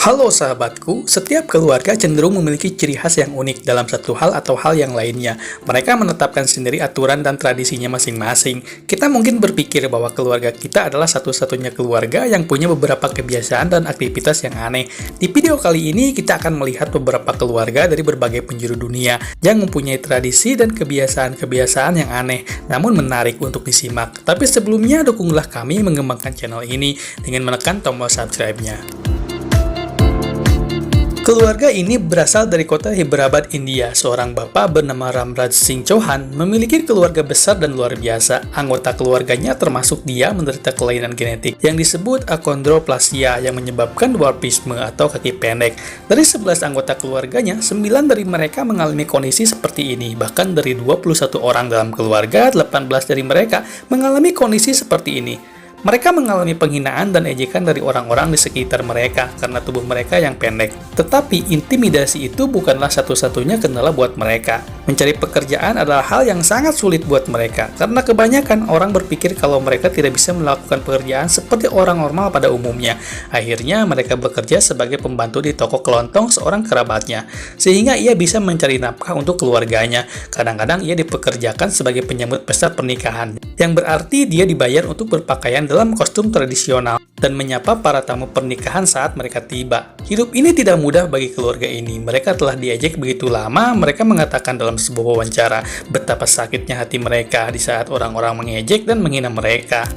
Halo sahabatku, setiap keluarga cenderung memiliki ciri khas yang unik dalam satu hal atau hal yang lainnya. Mereka menetapkan sendiri aturan dan tradisinya masing-masing. Kita mungkin berpikir bahwa keluarga kita adalah satu-satunya keluarga yang punya beberapa kebiasaan dan aktivitas yang aneh. Di video kali ini, kita akan melihat beberapa keluarga dari berbagai penjuru dunia yang mempunyai tradisi dan kebiasaan-kebiasaan yang aneh, namun menarik untuk disimak. Tapi sebelumnya, dukunglah kami mengembangkan channel ini dengan menekan tombol subscribe-nya. Keluarga ini berasal dari kota Hyderabad, India. Seorang bapak bernama Ramraj Singh Chauhan memiliki keluarga besar dan luar biasa. Anggota keluarganya termasuk dia menderita kelainan genetik yang disebut achondroplasia yang menyebabkan dwarfisme atau kaki pendek. Dari 11 anggota keluarganya, 9 dari mereka mengalami kondisi seperti ini. Bahkan dari 21 orang dalam keluarga, 18 dari mereka mengalami kondisi seperti ini. Mereka mengalami penghinaan dan ejekan dari orang-orang di sekitar mereka karena tubuh mereka yang pendek. Tetapi intimidasi itu bukanlah satu-satunya kendala buat mereka. Mencari pekerjaan adalah hal yang sangat sulit buat mereka karena kebanyakan orang berpikir kalau mereka tidak bisa melakukan pekerjaan seperti orang normal pada umumnya. Akhirnya mereka bekerja sebagai pembantu di toko kelontong seorang kerabatnya, sehingga ia bisa mencari nafkah untuk keluarganya. Kadang-kadang ia dipekerjakan sebagai penyambut pesta pernikahan, yang berarti dia dibayar untuk berpakaian dalam kostum tradisional dan menyapa para tamu pernikahan saat mereka tiba. Hidup ini tidak mudah bagi keluarga ini. Mereka telah diejek begitu lama. Mereka mengatakan dalam sebuah wawancara betapa sakitnya hati mereka di saat orang-orang mengejek dan menghina mereka.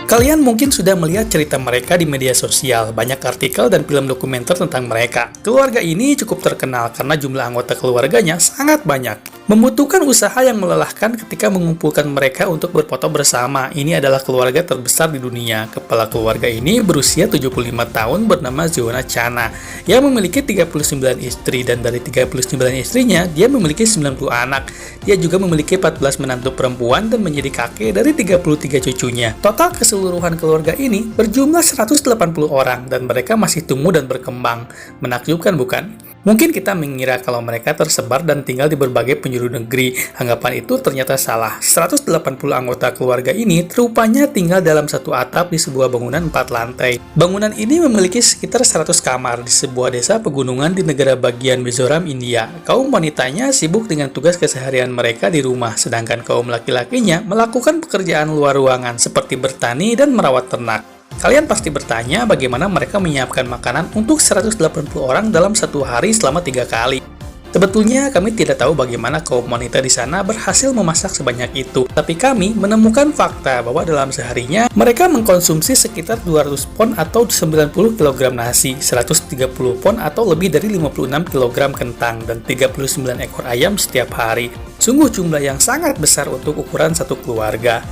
Kalian mungkin sudah melihat cerita mereka di media sosial, banyak artikel dan film dokumenter tentang mereka. Keluarga ini cukup terkenal karena jumlah anggota keluarganya sangat banyak. Membutuhkan usaha yang melelahkan ketika mengumpulkan mereka untuk berfoto bersama. Ini adalah keluarga terbesar di dunia. Kepala keluarga ini berusia 75 tahun bernama Ziona Chana. Ia memiliki 39 istri dan dari 39 istrinya, dia memiliki 90 anak. Dia juga memiliki 14 menantu perempuan dan menjadi kakek dari 33 cucunya. Total keseluruhan keluarga ini berjumlah 180 orang dan mereka masih tumbuh dan berkembang. Menakjubkan bukan? Mungkin kita mengira kalau mereka tersebar dan tinggal di berbagai penjuru negeri. Anggapan itu ternyata salah. 180 anggota keluarga ini rupanya tinggal dalam satu atap di sebuah bangunan 4 lantai. Bangunan ini memiliki sekitar 100 kamar di sebuah desa pegunungan di negara bagian Mizoram, India. Kaum wanitanya sibuk dengan tugas keseharian mereka di rumah, sedangkan kaum laki-lakinya melakukan pekerjaan luar ruangan seperti bertani dan merawat ternak. Kalian pasti bertanya bagaimana mereka menyiapkan makanan untuk 180 orang dalam satu hari selama 3 kali. Sebetulnya kami tidak tahu bagaimana kaum wanita di sana berhasil memasak sebanyak itu. Tapi kami menemukan fakta bahwa dalam seharinya mereka mengkonsumsi sekitar 200 pon atau 90 kg nasi, 130 pon atau lebih dari 56 kg kentang, dan 39 ekor ayam setiap hari. Sungguh jumlah yang sangat besar untuk ukuran satu keluarga.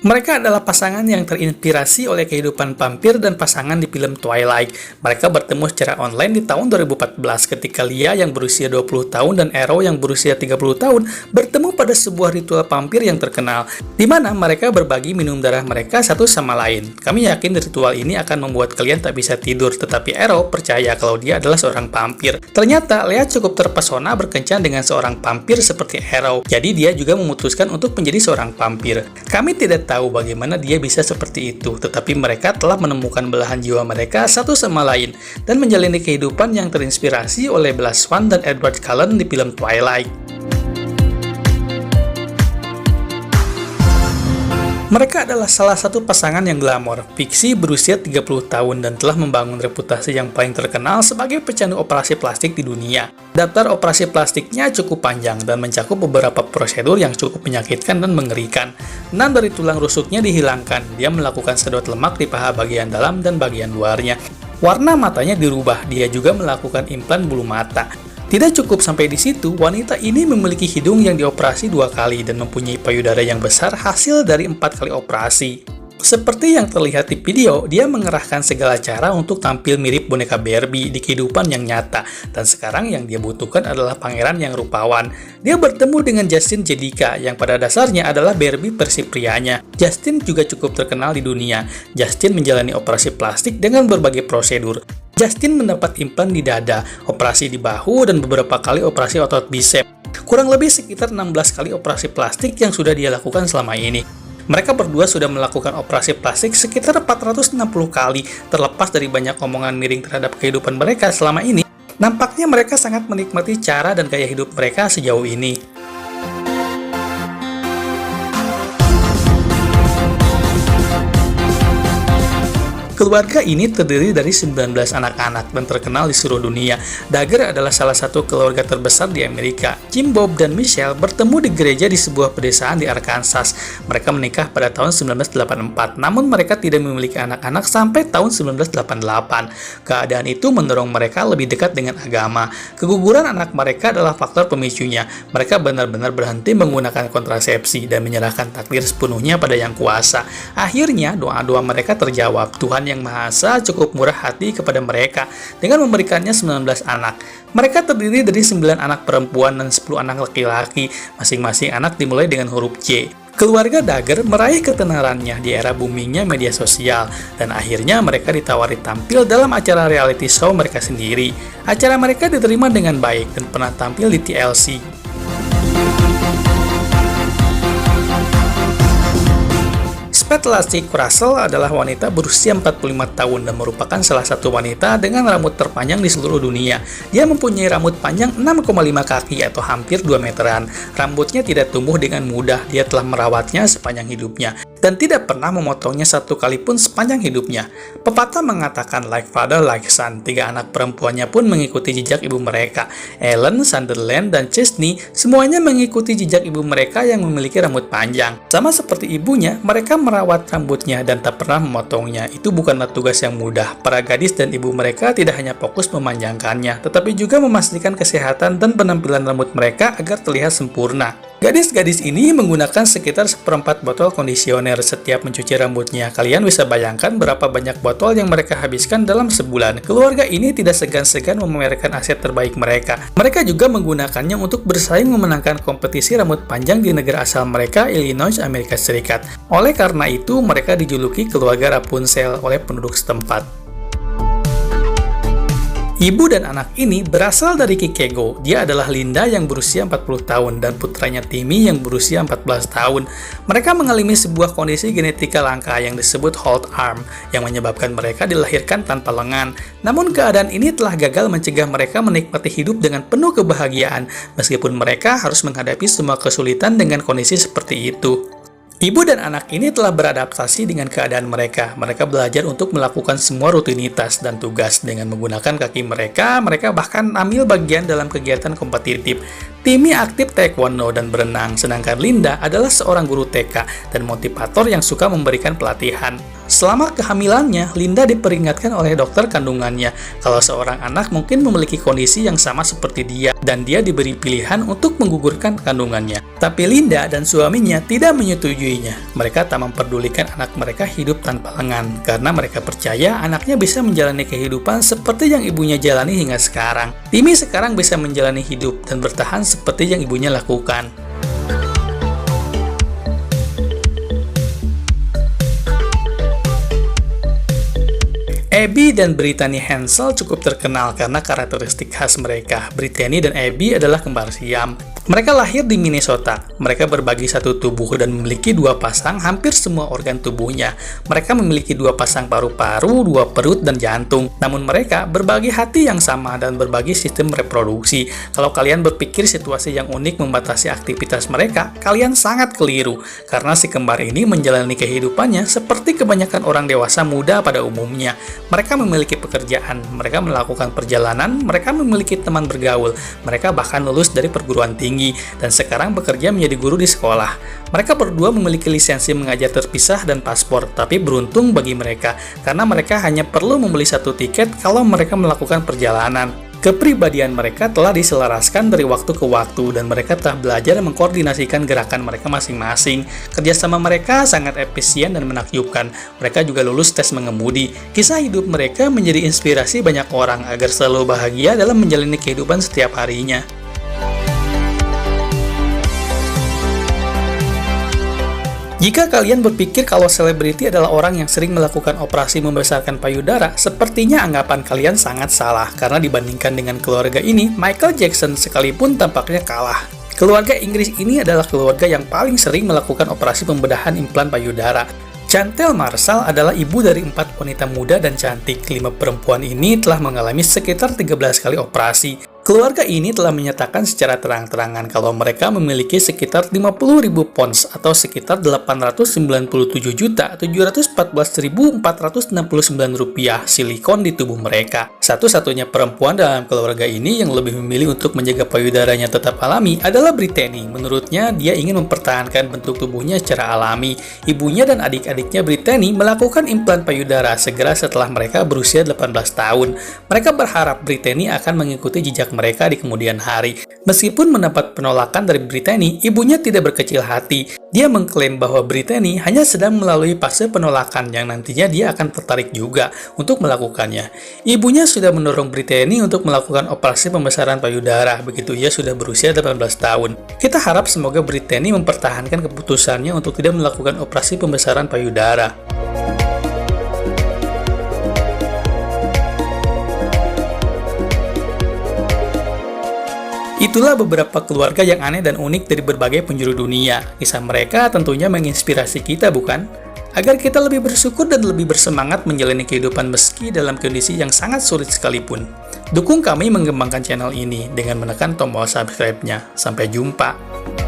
Mereka adalah pasangan yang terinspirasi oleh kehidupan vampir dan pasangan di film Twilight. Mereka bertemu secara online di tahun 2014 ketika Lia yang berusia 20 tahun dan Arrow yang berusia 30 tahun bertemu pada sebuah ritual vampir yang terkenal, di mana mereka berbagi minum darah mereka satu sama lain. Kami yakin ritual ini akan membuat kalian tak bisa tidur, tetapi Arrow percaya kalau dia adalah seorang vampir. Ternyata Lia cukup terpesona berkencan dengan seorang vampir seperti Arrow, jadi dia juga memutuskan untuk menjadi seorang vampir. Kami tidak tahu bagaimana dia bisa seperti itu, tetapi mereka telah menemukan belahan jiwa mereka satu sama lain dan menjalani kehidupan yang terinspirasi oleh Bella Swan dan Edward Cullen di film Twilight. Mereka adalah salah satu pasangan yang glamor, fiksi berusia 30 tahun dan telah membangun reputasi yang paling terkenal sebagai pecandu operasi plastik di dunia. Daftar operasi plastiknya cukup panjang dan mencakup beberapa prosedur yang cukup menyakitkan dan mengerikan. 6 dari tulang rusuknya dihilangkan, dia melakukan sedot lemak di paha bagian dalam dan bagian luarnya. Warna matanya dirubah, dia juga melakukan implan bulu mata. Tidak cukup sampai di situ, wanita ini memiliki hidung yang dioperasi 2 kali dan mempunyai payudara yang besar hasil dari 4 kali operasi. Seperti yang terlihat di video, dia mengerahkan segala cara untuk tampil mirip boneka Barbie di kehidupan yang nyata. Dan sekarang yang dia butuhkan adalah pangeran yang rupawan. Dia bertemu dengan Justin Jedika yang pada dasarnya adalah Barbie versi prianya. Justin juga cukup terkenal di dunia. Justin menjalani operasi plastik dengan berbagai prosedur. Justin mendapat implan di dada, operasi di bahu, dan beberapa kali operasi otot bisep. Kurang lebih sekitar 16 kali operasi plastik yang sudah dia lakukan selama ini. Mereka berdua sudah melakukan operasi plastik sekitar 460 kali. Terlepas dari banyak omongan miring terhadap kehidupan mereka selama ini, nampaknya mereka sangat menikmati cara dan gaya hidup mereka sejauh ini. Keluarga ini terdiri dari 19 anak-anak dan terkenal di seluruh dunia. Dagger adalah salah satu keluarga terbesar di Amerika. Jim, Bob, dan Michelle bertemu di gereja di sebuah pedesaan di Arkansas. Mereka menikah pada tahun 1984, namun mereka tidak memiliki anak-anak sampai tahun 1988. Keadaan itu mendorong mereka lebih dekat dengan agama. Keguguran anak mereka adalah faktor pemicunya. Mereka benar-benar berhenti menggunakan kontrasepsi dan menyerahkan takdir sepenuhnya pada Yang Kuasa. Akhirnya, doa-doa mereka terjawab. Tuhan Yang Maha Esa cukup murah hati kepada mereka dengan memberikannya 19 anak. Mereka terdiri dari 9 anak perempuan dan 10 anak laki-laki. Masing-masing anak dimulai dengan huruf J. Keluarga Dagger meraih ketenarannya di era boomingnya media sosial, dan akhirnya mereka ditawari tampil dalam acara reality show mereka sendiri. Acara mereka diterima dengan baik dan pernah tampil di TLC. Lassie Russell adalah wanita berusia 45 tahun dan merupakan salah satu wanita dengan rambut terpanjang di seluruh dunia. Dia mempunyai rambut panjang 6,5 kaki atau hampir 2 meteran. Rambutnya tidak tumbuh dengan mudah, dia telah merawatnya sepanjang hidupnya dan tidak pernah memotongnya satu kali pun sepanjang hidupnya. Pepatah mengatakan like father, like son. 3 anak perempuannya pun mengikuti jejak ibu mereka. Ellen, Sunderland, dan Chesney semuanya mengikuti jejak ibu mereka yang memiliki rambut panjang. Sama seperti ibunya, mereka merawat rambutnya dan tak pernah memotongnya. Itu bukanlah tugas yang mudah. Para gadis dan ibu mereka tidak hanya fokus memanjangkannya, tetapi juga memastikan kesehatan dan penampilan rambut mereka agar terlihat sempurna. Gadis-gadis ini menggunakan sekitar 1/4 botol kondisioner setiap mencuci rambutnya. Kalian bisa bayangkan berapa banyak botol yang mereka habiskan dalam sebulan. Keluarga ini tidak segan-segan memamerkan aset terbaik mereka. Mereka juga menggunakannya untuk bersaing memenangkan kompetisi rambut panjang di negara asal mereka, Illinois, Amerika Serikat. Oleh karena itu, mereka dijuluki keluarga Rapunzel oleh penduduk setempat. Ibu dan anak ini berasal dari Chicago. Dia adalah Linda yang berusia 40 tahun dan putranya Timmy yang berusia 14 tahun. Mereka mengalami sebuah kondisi genetika langka yang disebut hold arm yang menyebabkan mereka dilahirkan tanpa lengan. Namun keadaan ini telah gagal mencegah mereka menikmati hidup dengan penuh kebahagiaan meskipun mereka harus menghadapi semua kesulitan dengan kondisi seperti itu. Ibu dan anak ini telah beradaptasi dengan keadaan mereka. Mereka belajar untuk melakukan semua rutinitas dan tugas dengan menggunakan kaki mereka. Mereka bahkan ambil bagian dalam kegiatan kompetitif. Timmy aktif taekwondo dan berenang, sedangkan Linda adalah seorang guru TK dan motivator yang suka memberikan pelatihan. Selama kehamilannya, Linda diperingatkan oleh dokter kandungannya kalau seorang anak mungkin memiliki kondisi yang sama seperti dia dan dia diberi pilihan untuk menggugurkan kandungannya. Tapi Linda dan suaminya tidak menyetujuinya. Mereka tak memperdulikan anak mereka hidup tanpa lengan karena mereka percaya anaknya bisa menjalani kehidupan seperti yang ibunya jalani hingga sekarang. Timmy sekarang bisa menjalani hidup dan bertahan seperti yang ibunya lakukan. Abby dan Brittany Hensel cukup terkenal karena karakteristik khas mereka. Brittany dan Abby adalah kembar siam. Mereka lahir di Minnesota. Mereka berbagi satu tubuh dan memiliki 2 pasang hampir semua organ tubuhnya. Mereka memiliki 2 pasang paru-paru, 2 perut, dan jantung. Namun mereka berbagi hati yang sama dan berbagi sistem reproduksi. Kalau kalian berpikir situasi yang unik membatasi aktivitas mereka, kalian sangat keliru. Karena si kembar ini menjalani kehidupannya seperti kebanyakan orang dewasa muda pada umumnya. Mereka memiliki pekerjaan, mereka melakukan perjalanan, mereka memiliki teman bergaul, mereka bahkan lulus dari perguruan tinggi dan sekarang bekerja menjadi guru di sekolah. Mereka berdua memiliki lisensi mengajar terpisah dan paspor, tapi beruntung bagi mereka karena mereka hanya perlu membeli 1 tiket kalau mereka melakukan perjalanan. Kepribadian mereka telah diselaraskan dari waktu ke waktu dan mereka telah belajar mengkoordinasikan gerakan mereka masing-masing. Kerjasama mereka sangat efisien dan menakjubkan. Mereka juga lulus tes mengemudi. Kisah hidup mereka menjadi inspirasi banyak orang agar selalu bahagia dalam menjalani kehidupan setiap harinya. Jika kalian berpikir kalau selebriti adalah orang yang sering melakukan operasi membesarkan payudara, sepertinya anggapan kalian sangat salah, karena dibandingkan dengan keluarga ini, Michael Jackson sekalipun tampaknya kalah. Keluarga Inggris ini adalah keluarga yang paling sering melakukan operasi pembedahan implan payudara. Chantel Marshall adalah ibu dari 4 wanita muda dan cantik. 5 perempuan ini telah mengalami sekitar 13 kali operasi. Keluarga ini telah menyatakan secara terang-terangan kalau mereka memiliki sekitar 50.000 pounds atau sekitar 897.714.469 rupiah silikon di tubuh mereka. Satu-satunya perempuan dalam keluarga ini yang lebih memilih untuk menjaga payudaranya tetap alami adalah Brittany. Menurutnya, dia ingin mempertahankan bentuk tubuhnya secara alami. Ibunya dan adik-adiknya Brittany melakukan implan payudara segera setelah mereka berusia 18 tahun. Mereka berharap Brittany akan mengikuti jejak mereka di kemudian hari. Meskipun mendapat penolakan dari Brittany, ibunya tidak berkecil hati. Dia mengklaim bahwa Brittany hanya sedang melalui fase penolakan yang nantinya dia akan tertarik juga untuk melakukannya. Ibunya sudah mendorong Brittany untuk melakukan operasi pembesaran payudara begitu ia sudah berusia 18 tahun. Kita harap semoga Brittany mempertahankan keputusannya untuk tidak melakukan operasi pembesaran payudara. Itulah beberapa keluarga yang aneh dan unik dari berbagai penjuru dunia. Kisah mereka tentunya menginspirasi kita, bukan? Agar kita lebih bersyukur dan lebih bersemangat menjalani kehidupan meski dalam kondisi yang sangat sulit sekalipun. Dukung kami mengembangkan channel ini dengan menekan tombol subscribe-nya. Sampai jumpa!